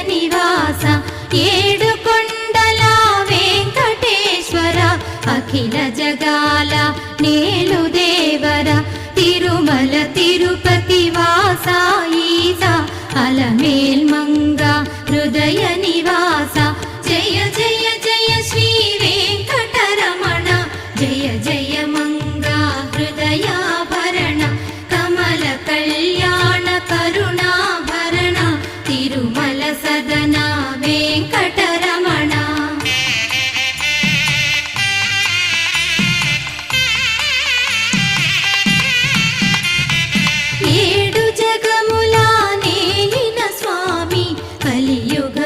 నివాస ఏడు కొండల వెంకటేశ్వర అఖిల జగాల నేలు దేవర తిరుమల తిరుపతి వాస ఈస అలమేల్ మంగ హృదయ నివాస జయ జయ జయ శ్రీ వెంకటరమణ జయ జయ మంగ హృదయాభరణ కమల కళ్యాణ కరుణాభరణ తిరుమల సదన వెంకటరమణ ఏడు జగముల నేలిన స్వామి కలియుగ